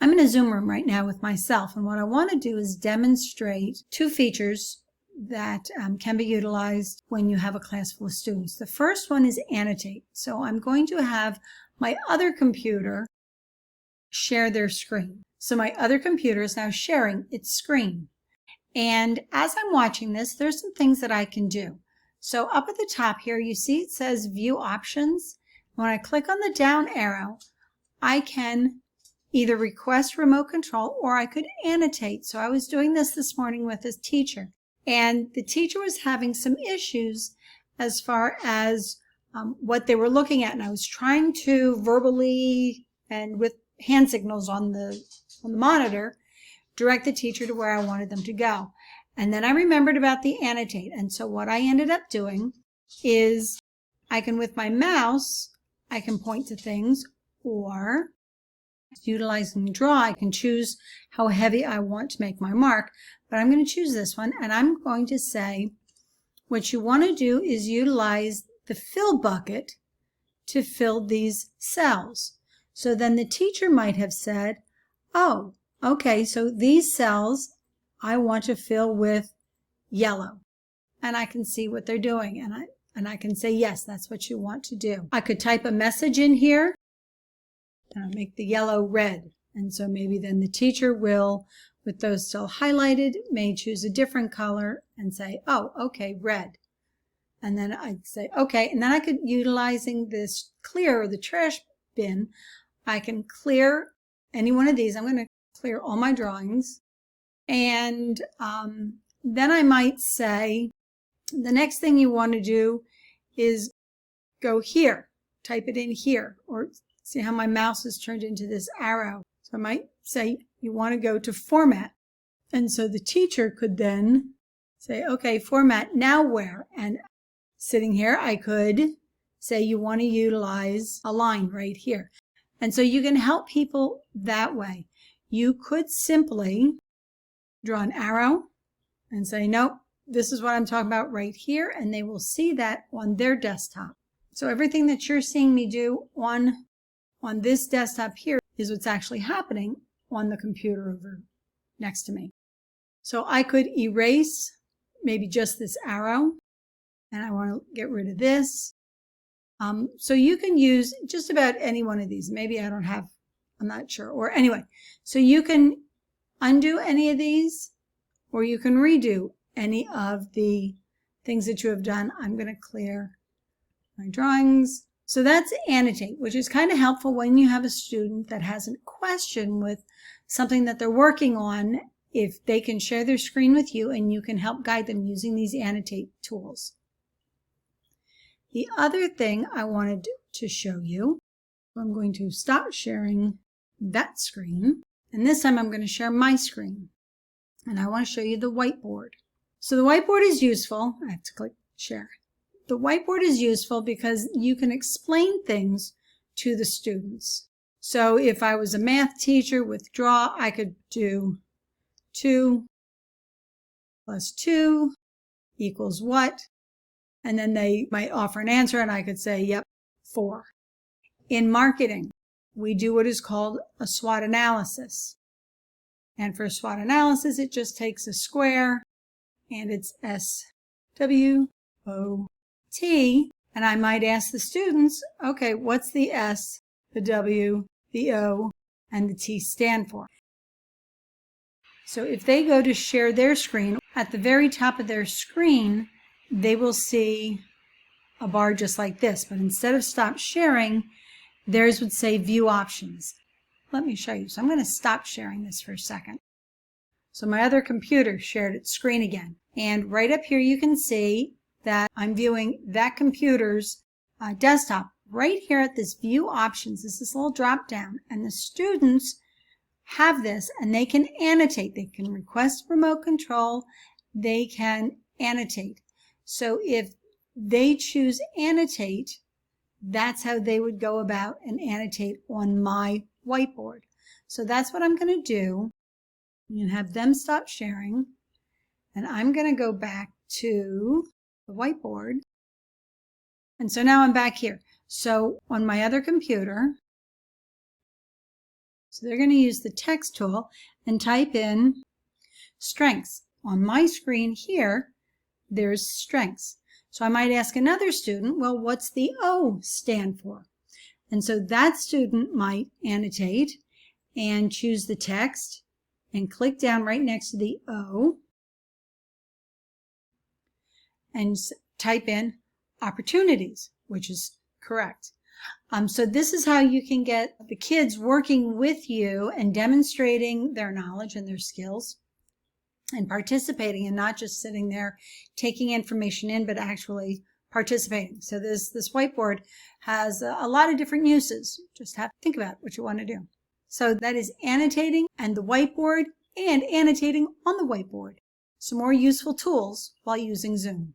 I'm in a Zoom room right now with myself, and what I want to do is demonstrate two features that can be utilized when you have a class full of students. The first one is annotate. So I'm going to have my other computer share their screen. So my other computer is now sharing its screen. And as I'm watching this, there's some things that I can do. So up at the top here, you see it says View Options. When I click on the down arrow, I can either request remote control or I could annotate. So I was doing this morning with a teacher, and the teacher was having some issues as far as what they were looking at. And I was trying to verbally and with hand signals on the monitor direct the teacher to where I wanted them to go. And then I remembered about the annotate. And so what I ended up doing is I can, with my mouse, I can point to things, or utilizing draw, I can choose how heavy I want to make my mark. But I'm going to choose this one, and I'm going to say what you want to do is utilize the fill bucket to fill these cells. So then the teacher might have said, oh, okay, so these cells I want to fill with yellow. And I can see what they're doing, and I can say, yes, that's what you want to do. I could type a message in here and I'll make the yellow red. And so maybe then the teacher will, with those still highlighted, may choose a different color and say, oh, okay, red. And then I'd say, okay, and then I could, utilizing this clear or the trash bin, I can clear any one of these. I'm going to clear all my drawings. And then I might say, the next thing you want to do is go here, type it in here, or see how my mouse is turned into this arrow. So I might say you want to go to format. And so the teacher could then say, okay, format, now where? And sitting here, I could say you want to utilize a line right here. And so you can help people that way. You could simply draw an arrow and say, nope, this is what I'm talking about right here, and they will see that on their desktop. So everything that you're seeing me do on this desktop here is what's actually happening on the computer over next to me. So I could erase maybe just this arrow, and I want to get rid of this. So you can use just about any one of these. Maybe I don't have, I'm not sure. Or anyway, so you can undo any of these, or you can redo any of the things that you have done. I'm going to clear my drawings. So that's annotate, which is kind of helpful when you have a student that has a question with something that they're working on, if they can share their screen with you and you can help guide them using these annotate tools. The other thing I wanted to show you, I'm going to stop sharing that screen, and this time I'm going to share my screen. And I want to show you the whiteboard. So the whiteboard is useful. I have to click share. The whiteboard is useful because you can explain things to the students. So if I was a math teacher with draw, I could do 2 plus 2 equals what? And then they might offer an answer and I could say, yep, 4. In marketing, we do what is called a SWOT analysis. And for SWOT analysis, it just takes a square and it's SWOT. And I might ask the students, okay, what's the S, the W, the O, and the T stand for? So if they go to share their screen, at the very top of their screen, they will see a bar just like this. But instead of stop sharing, theirs would say view options. Let me show you. So I'm going to stop sharing this for a second. So my other computer shared its screen again. And right up here you can see that I'm viewing that computer's desktop. Right here at this view options is this little drop down. And the students have this and they can annotate. They can request remote control. They can annotate. So if they choose annotate, that's how they would go about and annotate on my whiteboard. So that's what I'm going to do. And have them stop sharing. And I'm going to go back to the whiteboard. And so now I'm back here. So on my other computer, So they're going to use the text tool and type in strengths. On my screen here, there's strengths. So I might ask another student, well, what's the O stand for? And so that student might annotate and choose the text and click down right next to the O and type in opportunities, which is correct. So this is how you can get the kids working with you and demonstrating their knowledge and their skills and participating, and not just sitting there taking information in, but actually participating. So this whiteboard has a lot of different uses. Just have to think about what you want to do. So that is annotating and the whiteboard, and annotating on the whiteboard. Some more useful tools while using Zoom.